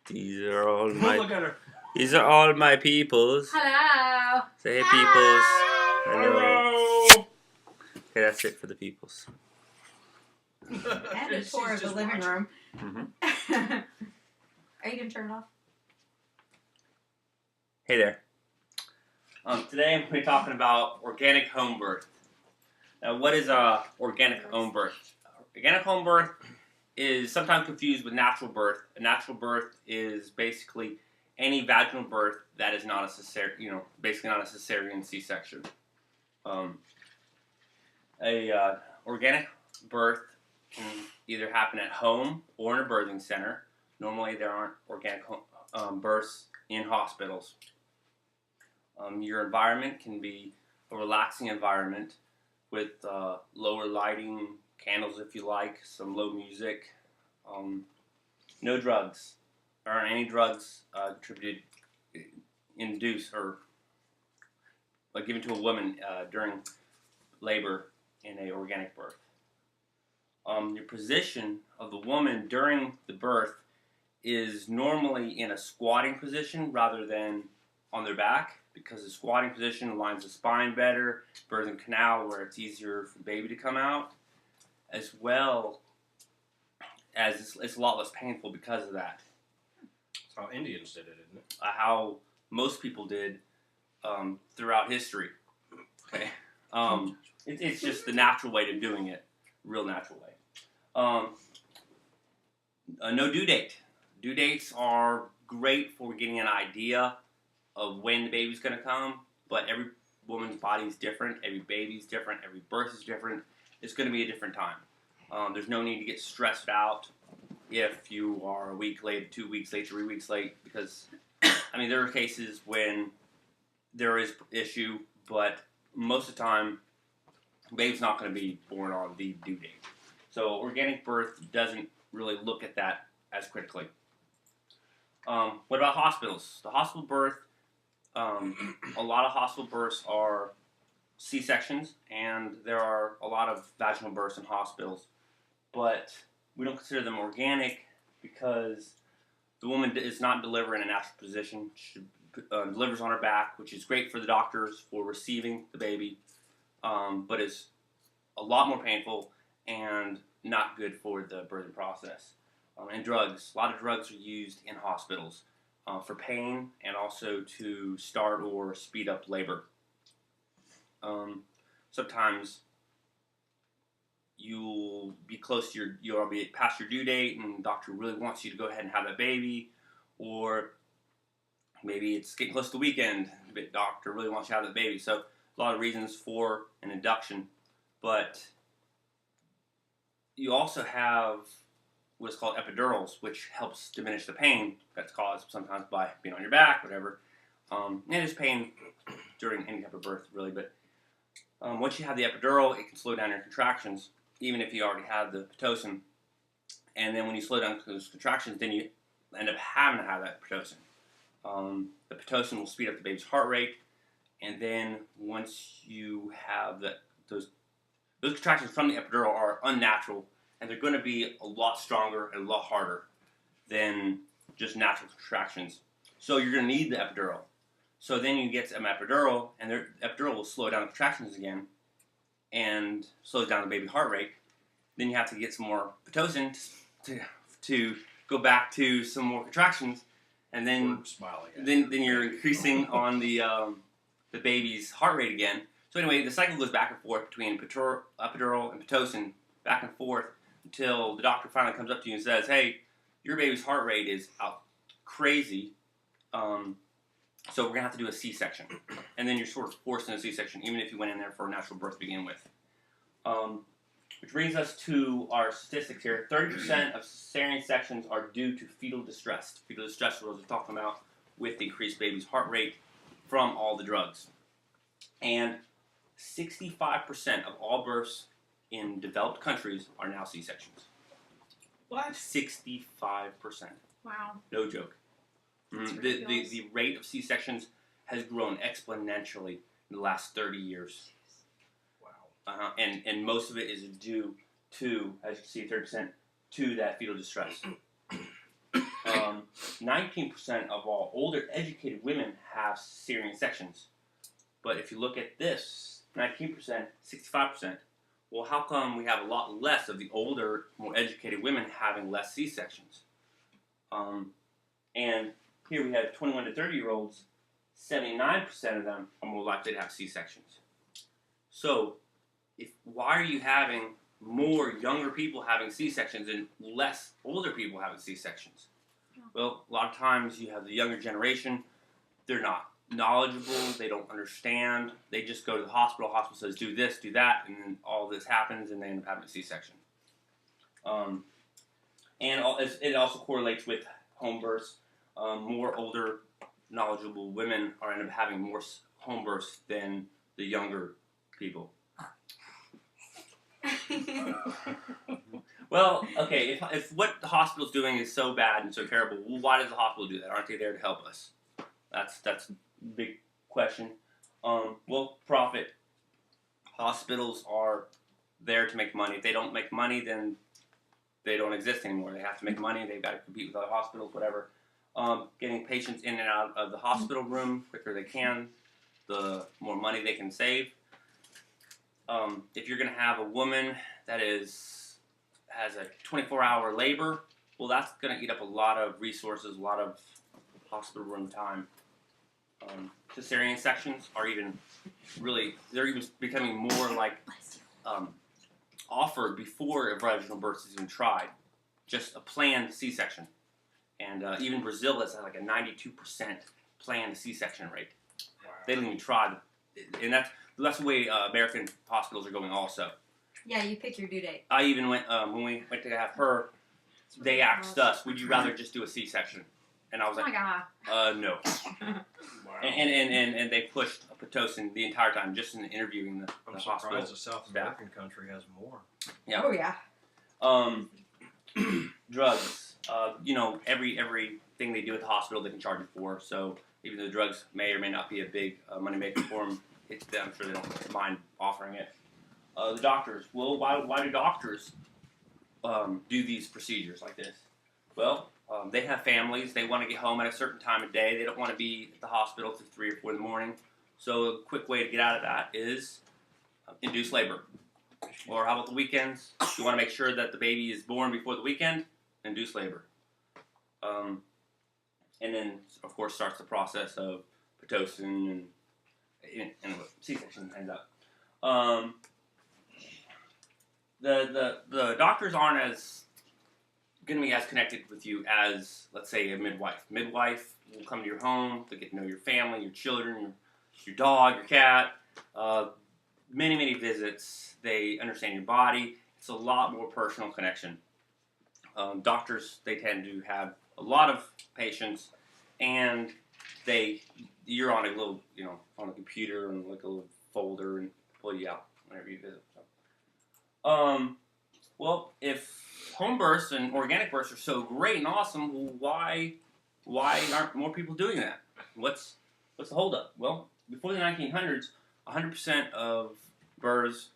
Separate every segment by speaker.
Speaker 1: These are all
Speaker 2: Look
Speaker 1: my.
Speaker 2: at her.
Speaker 1: These are all my peoples.
Speaker 3: Hello.
Speaker 1: Say hey, peoples.
Speaker 2: Hello.
Speaker 1: Okay, that's it for the peoples.
Speaker 3: And a tour of the living room.
Speaker 1: Mm-hmm.
Speaker 3: Are you gonna turn it off?
Speaker 1: Hey there. Today I'm going to be talking about organic home birth. Now, what is organic home birth? Organic home birth is sometimes confused with natural birth. A natural birth is basically any vaginal birth that is not a basically not a cesarean C-section. Organic birth can either happen at home or in a birthing center. Normally, there aren't organic births in hospitals. Your environment can be a relaxing environment with lower lighting, candles if you like, some low music, no drugs. There aren't any drugs induced or given to a woman during labor in an organic birth. Your position of the woman during the birth is normally in a squatting position rather than on their back, because the squatting position aligns the spine better, birthing canal where it's easier for the baby to come out, as well as it's a lot less painful because of that.
Speaker 2: That's how Indians did it, isn't it?
Speaker 1: How most people did throughout history. Okay, it's just the natural way of doing it, real natural way. No due date. Due dates are great for getting an idea of when the baby's going to come, but every woman's body is different, every baby's different, every birth is different. It's going to be a different time. There's no need to get stressed out if you are a week late, 2 weeks late, 3 weeks late, because, there are cases when there is issue, but most of the time, the baby's not going to be born on the due date. So organic birth doesn't really look at that as critically. What about hospitals? The hospital birth, a lot of hospital births are C-sections, and there are a lot of vaginal births in hospitals, but we don't consider them organic because the woman is not delivering in a natural position. She delivers on her back, which is great for the doctors for receiving the baby, but is a lot more painful and not good for the birthing process. And drugs. A lot of drugs are used in hospitals for pain and also to start or speed up labor. Sometimes you'll be you'll be past your due date and the doctor really wants you to go ahead and have that baby, or maybe it's getting close to the weekend, the doctor really wants you to have that baby. So a lot of reasons for an induction, but you also have what's called epidurals, which helps diminish the pain that's caused sometimes by being on your back, whatever. And it's pain during any type of birth, really. But once you have the epidural, it can slow down your contractions, even if you already have the Pitocin. And then when you slow down those contractions, then you end up having to have that Pitocin. The Pitocin will speed up the baby's heart rate, and then once you have those contractions from the epidural are unnatural, and they're going to be a lot stronger and a lot harder than just natural contractions. So you're going to need the epidural. So then you get an epidural, and the epidural will slow down the contractions again and slows down the baby heart rate. Then you have to get some more Pitocin to go back to some more contractions, and then you're increasing on the baby's heart rate again. So anyway, the cycle goes back and forth between epidural and Pitocin, back and forth, until the doctor finally comes up to you and says, hey, your baby's heart rate is out crazy, so we're going to have to do a C-section. And then you're sort of forced in a C-section, even if you went in there for a natural birth to begin with. Which brings us to our statistics here. 30% of cesarean sections are due to fetal distress. Fetal distress is what we're talking about with the increased baby's heart rate from all the drugs. And 65% of all births in developed countries are now C-sections.
Speaker 3: What?
Speaker 1: 65%.
Speaker 3: Wow.
Speaker 1: No joke. The rate of C-sections has grown exponentially in the last 30 years. Wow. And most of it is due to, as you can see, 30% to that fetal distress. 19% of all older educated women have cesarean sections. But if you look at this, 19%, 65%, well, how come we have a lot less of the older, more educated women having less C-sections? And here we have 21 to 30-year-olds, 79% of them are more likely to have C-sections. So, why are you having more younger people having C-sections and less older people having C-sections? Well, a lot of times you have the younger generation, they're not knowledgeable, they don't understand, they just go to the hospital says do this, do that, and then all this happens and they end up having a C-section. And it also correlates with home births. More older, knowledgeable women are end up having more home births than the younger people. Well, okay, if what the hospital's doing is so bad and so terrible, well, why does the hospital do that? Aren't they there to help us? That's a big question. Well, profit. Hospitals are there to make money. If they don't make money, then they don't exist anymore. They have to make money. They've got to compete with other hospitals, whatever. Getting patients in and out of the hospital room quicker they can, the more money they can save. If you're going to have a woman that has a 24-hour labor, well, that's going to eat up a lot of resources, a lot of hospital room time. Cesarean sections are they're even becoming more like offered before a vaginal birth is even tried. Just a planned C-section. And even Brazil has like a 92% planned C-section rate.
Speaker 2: Wow.
Speaker 1: They don't even try. And that's the way American hospitals are going also.
Speaker 3: Yeah, you pick your due date.
Speaker 1: I even went, when we went to have her, they asked us, would you rather just do a C-section? And I was like, no.
Speaker 2: Wow.
Speaker 1: And they pushed a Pitocin the entire time, just in interviewing the
Speaker 2: I'm
Speaker 1: hospital
Speaker 2: surprised a South
Speaker 1: staff.
Speaker 2: American country has more.
Speaker 1: Yeah.
Speaker 3: Oh, yeah.
Speaker 1: Drugs. Everything they do at the hospital, they can charge you for. So even though drugs may or may not be a big money maker for them, I'm sure they don't mind offering it. The doctors. Well, why do doctors do these procedures like this? Well, they have families. They want to get home at a certain time of day. They don't want to be at the hospital till 3 or 4 in the morning. So a quick way to get out of that is induced labor. Or how about the weekends? You want to make sure that the baby is born before the weekend? Induced labor. And then, of course, starts the process of Pitocin and C-section ends up. The doctors aren't going to be as connected with you as, let's say, a midwife. Midwife will come to your home to get to know your family, your children, your dog, your cat. Many visits. They understand your body. It's a lot more personal connection. Doctors, they tend to have a lot of patients, and you're on a little, on a computer and like a little folder and pull you out whenever you visit. So. Well, if home births and organic births are so great and awesome, well, why aren't more people doing that? What's the holdup? Well, before the 1900s, 100% of births,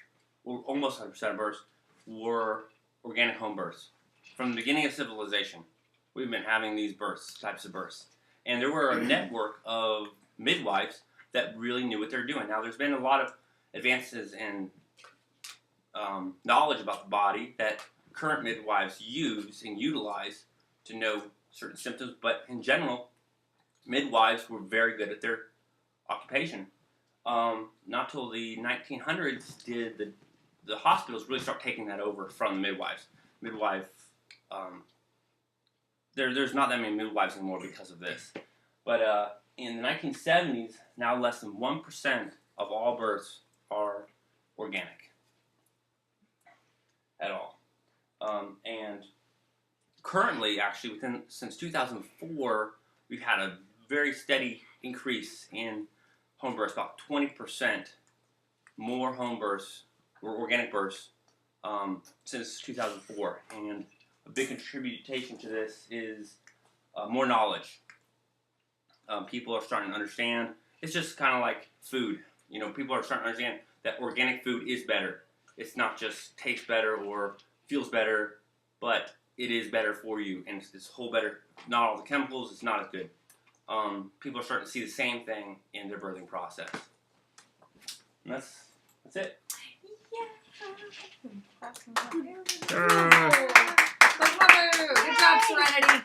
Speaker 1: or almost 100% of births, were organic home births. From the beginning of civilization, we've been having these types of births. And there were a network of midwives that really knew what they were doing. Now, there's been a lot of advances in knowledge about the body that current midwives use and utilize to know certain symptoms, but in general, midwives were very good at their occupation. Not till the 1900s did the hospitals really start taking that over from the midwives. There's not that many midwives anymore because of this. But in the 1970s, now less than 1% of all births are organic at all. And currently, actually, since 2004, we've had a very steady increase in home births, about 20% more home births or organic births since 2004. And a big contribution to this is more knowledge. People are starting to understand. It's just kind of like food. People are starting to understand that organic food is better. It's not just tastes better or feels better, but it is better for you, and it's whole better. Not all the chemicals. It's not as good. People are starting to see the same thing in their birthing process. And that's it.
Speaker 4: Good job, Serenity.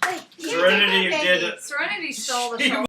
Speaker 3: Wait, you
Speaker 2: Serenity,
Speaker 3: did
Speaker 2: you
Speaker 3: that,
Speaker 2: did
Speaker 3: baby.
Speaker 2: it.
Speaker 4: Serenity stole the
Speaker 2: She
Speaker 4: show.